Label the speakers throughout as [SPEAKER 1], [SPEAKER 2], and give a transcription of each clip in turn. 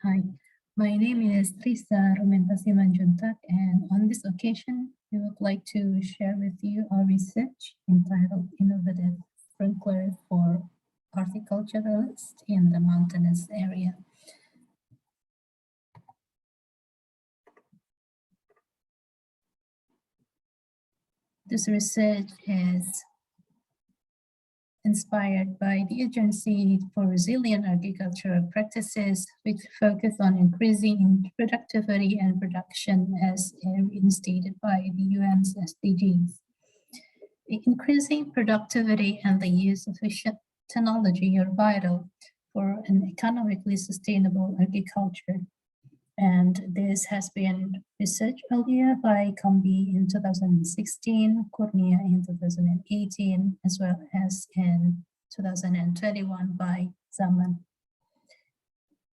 [SPEAKER 1] Hi, my name is Risa Simanjuntak, and on this occasion, we would like to share with you our research entitled Innovative Sprinklers for Horticulturalists in the Mountainous Area. This research is inspired by the Agency for Resilient Agricultural Practices, which focus on increasing productivity and production as reinstated by the UN's SDGs. Increasing productivity and the use of efficient technology are vital for an economically sustainable agriculture. And this has been researched earlier by Combi in 2016, Cornea in 2018, as well as in 2021 by Zaman.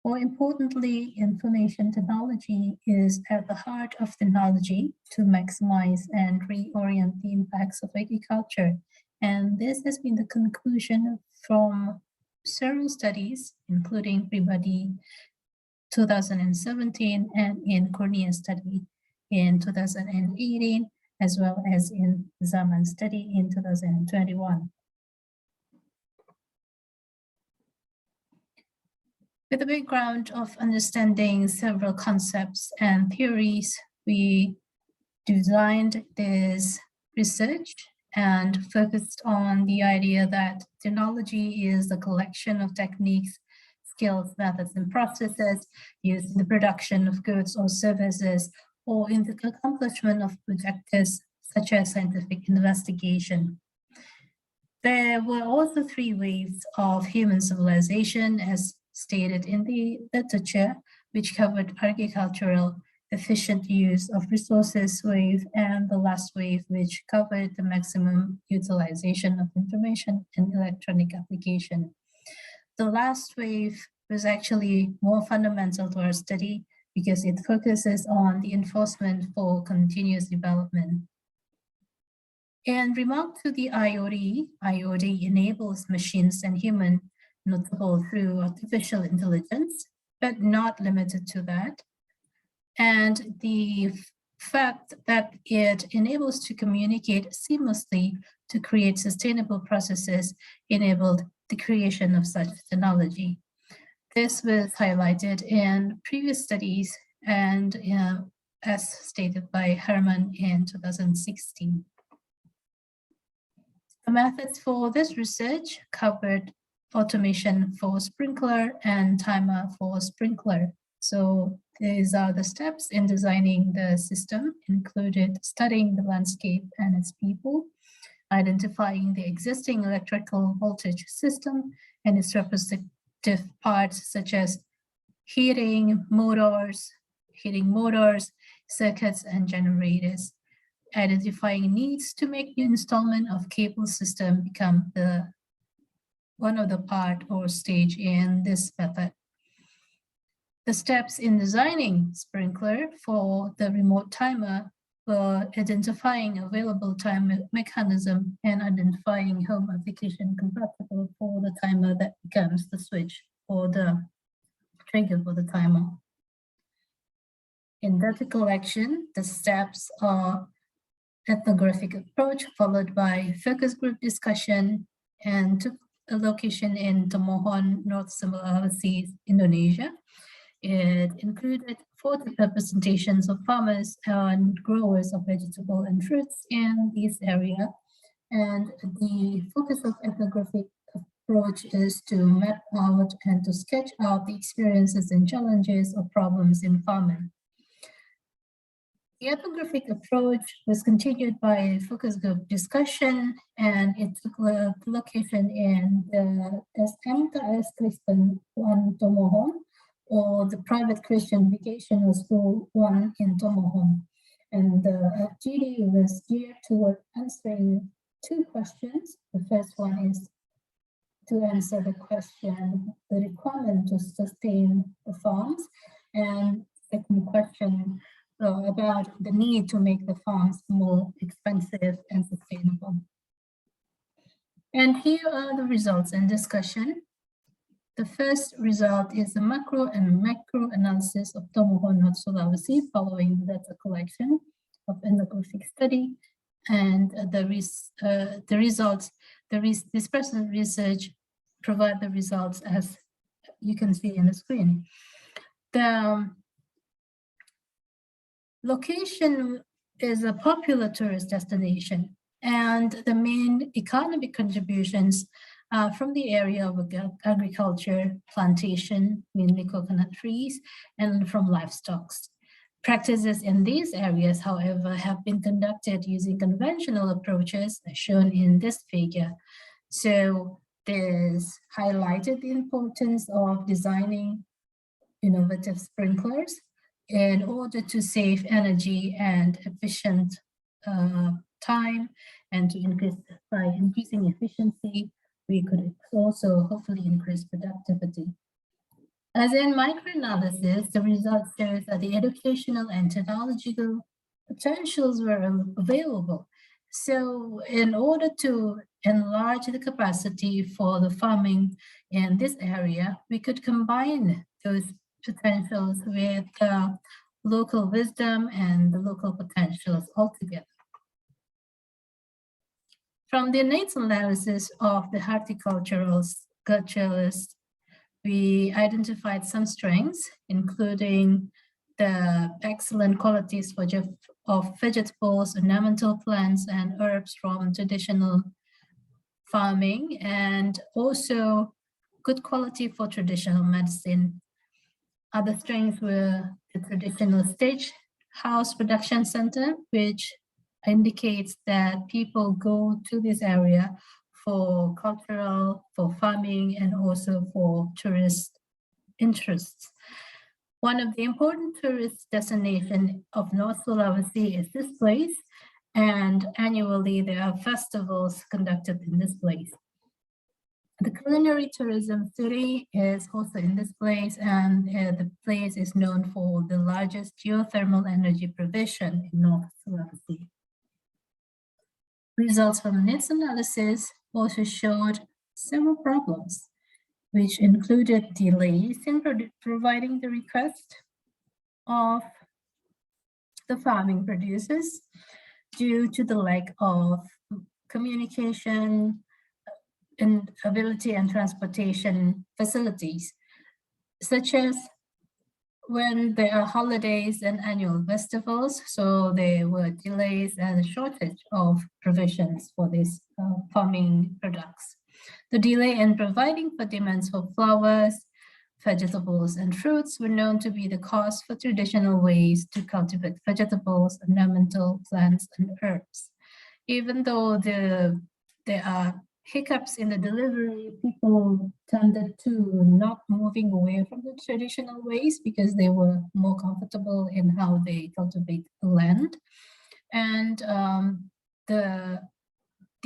[SPEAKER 1] More importantly, information technology is at the heart of technology to maximize and reorient the impacts of agriculture. And this has been the conclusion from several studies, including Pribadi 2017 and in Cornea study in 2018, as well as in Zaman study in 2021. With the background of understanding several concepts and theories, we designed this research and focused on the idea that technology is the collection of techniques, skills, methods, and processes used in the production of goods or services or in the accomplishment of objectives such as scientific investigation. There were also three waves of human civilization as stated in the literature, which covered agricultural efficient use of resources wave and the last wave, which covered the maximum utilization of information and electronic application. The last wave was actually more fundamental to our study because it focuses on the enforcement for continuous development. In remark to the IoT enables machines and human notable through artificial intelligence, but not limited to that. And the fact that it enables to communicate seamlessly to create sustainable processes enabled the creation of such technology. This was highlighted in previous studies and as stated by Herman in 2016. The methods for this research covered automation for sprinkler and timer for sprinkler. So these are the steps in designing the system, included studying the landscape and its people, identifying the existing electrical voltage system and its representative parts such as heating motors, circuits, and generators, identifying needs to make the installation of cable system become one of the part or stage in this method. The steps in designing sprinkler for the remote timer were identifying available time mechanism and identifying home application compatible for the timer that becomes the switch or the trigger for the timer. In data collection, the steps are ethnographic approach followed by focus group discussion and took a location in Tomohon, North Sulawesi, Indonesia. It included 40 representations of farmers and growers of vegetable and fruits in this area. And the focus of ethnographic approach is to map out and to sketch out the experiences and challenges or problems in farming. The ethnographic approach was continued by a focus group discussion, and it took location in the SMKS Kristen 1 Tomohon, or the private Christian vocational school 1 in Tomohon. And the GD was geared toward answering two questions. The first one is to answer the question, the requirement to sustain the farms, and second question, about the need to make the farms more expensive and sustainable. And here are the results and discussion. The first result is the macro and micro analysis of Tomohon, North Sulawesi, following the data collection of ethnographic study, and this personal research provide the results as you can see in the screen. The location is a popular tourist destination, and the main economic contributions from the area of agriculture, plantation, mainly coconut trees, and from livestock. Practices in these areas, however, have been conducted using conventional approaches as shown in this figure. So this highlighted the importance of designing innovative sprinklers in order to save energy and efficient time, and to increase, by increasing efficiency, we could also hopefully increase productivity. As in microanalysis, the result shows that the educational and technological potentials were available. So in order to enlarge the capacity for the farming in this area, we could combine those potentials with local wisdom and the local potentials altogether. From the innate analysis of the horticulturalists, we identified some strengths, including the excellent qualities of vegetables, ornamental plants, and herbs from traditional farming, and also good quality for traditional medicine. Other strengths were the traditional stage house production center, which indicates that people go to this area for cultural, for farming, and also for tourist interests. One of the important tourist destinations of North Sulawesi is this place, and annually there are festivals conducted in this place. The culinary tourism city is also in this place, and the place is known for the largest geothermal energy provision in North Sulawesi. Results from needs analysis also showed several problems, which included delays in providing the request of the farming producers due to the lack of communication and ability and transportation facilities, such as when there are holidays and annual festivals, so there were delays and shortage of provisions for these farming products. The delay in providing for demands for flowers, vegetables, and fruits were known to be the cause for traditional ways to cultivate vegetables, ornamental plants, and herbs. Even though there are hiccups in the delivery, people tended to not moving away from the traditional ways because they were more comfortable in how they cultivate the land. And the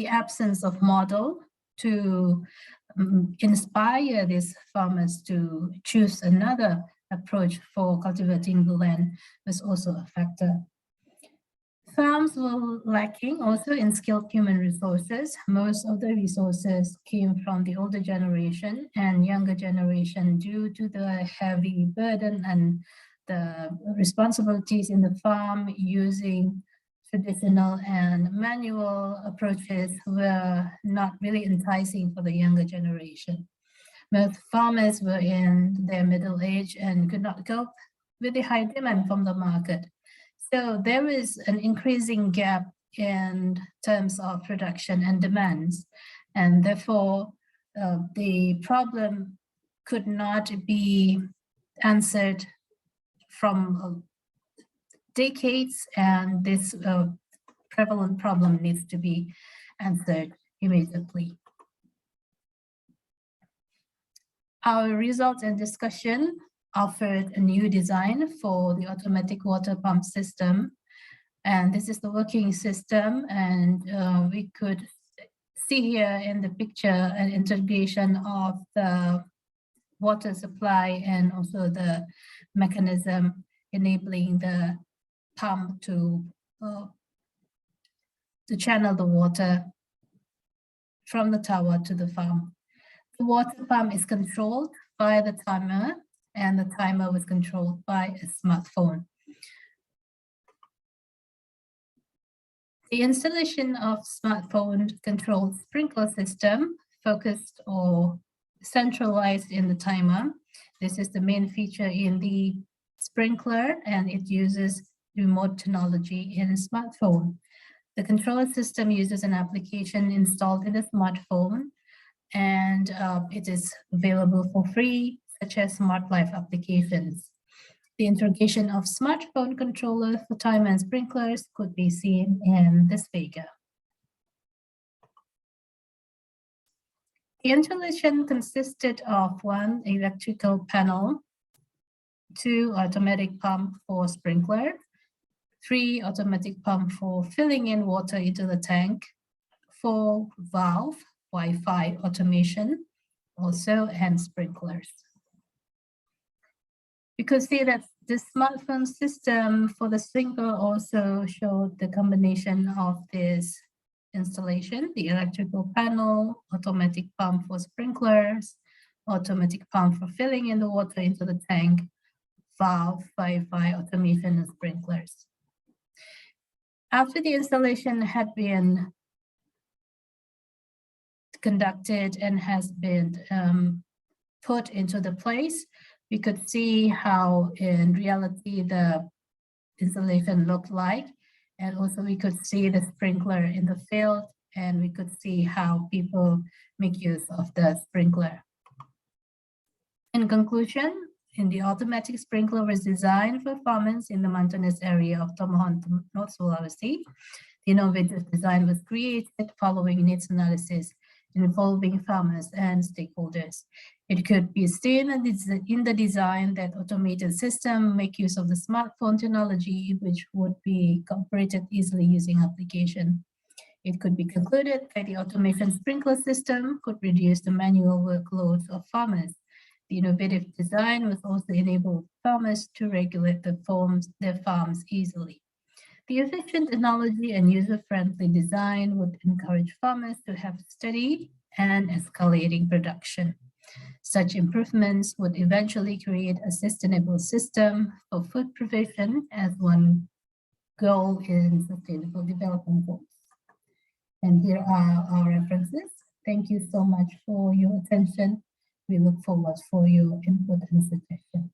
[SPEAKER 1] absence of model to inspire these farmers to choose another approach for cultivating the land was also a factor. Farms were lacking also in skilled human resources. Most of the resources came from the older generation and younger generation due to the heavy burden and the responsibilities in the farm. Using traditional and manual approaches were not really enticing for the younger generation. Most farmers were in their middle age and could not cope with the high demand from the market. So there is an increasing gap in terms of production and demands, and therefore the problem could not be answered from decades, and this prevalent problem needs to be answered immediately. Our results and discussion offered a new design for the automatic water pump system. And this is the working system. And we could see here in the picture an integration of the water supply and also the mechanism enabling the pump to channel the water from the tower to the farm. The water pump is controlled by the timer, and the timer was controlled by a smartphone. The installation of smartphone-controlled sprinkler system focused or centralized in the timer. This is the main feature in the sprinkler, and it uses remote technology in a smartphone. The controller system uses an application installed in the smartphone, and it is available for free, such as Smart Life applications. The integration of smartphone controller for timer and sprinklers could be seen in this figure. The installation consisted of one electrical panel, 2 automatic pump for sprinkler, 3 automatic pump for filling in water into the tank, 4 valve, Wi-Fi automation, also, and sprinklers. You could see that the smartphone system for the sprinkler also showed the combination of this installation, the electrical panel, automatic pump for sprinklers, automatic pump for filling in the water into the tank, valve, Wi-Fi automation, and sprinklers. After the installation had been conducted and has been put into the place, we could see how in reality the installation looked like, and also we could see the sprinkler in the field, and we could see how people make use of the sprinkler. In conclusion, the automatic sprinkler was designed for farmers in the mountainous area of Tomohon, North Sulawesi. The innovative design was created following needs analysis involving farmers and stakeholders. It could be seen in the design that automated system make use of the smartphone technology, which would be operated easily using application. It could be concluded that the automation sprinkler system could reduce the manual workloads of farmers. The innovative design was also enable farmers to regulate their farms easily. The efficient technology and user-friendly design would encourage farmers to have steady and escalating production. Such improvements would eventually create a sustainable system for food provision as one goal in Sustainable Development Goals. And here are our references. Thank you so much for your attention. We look forward for your input and suggestion.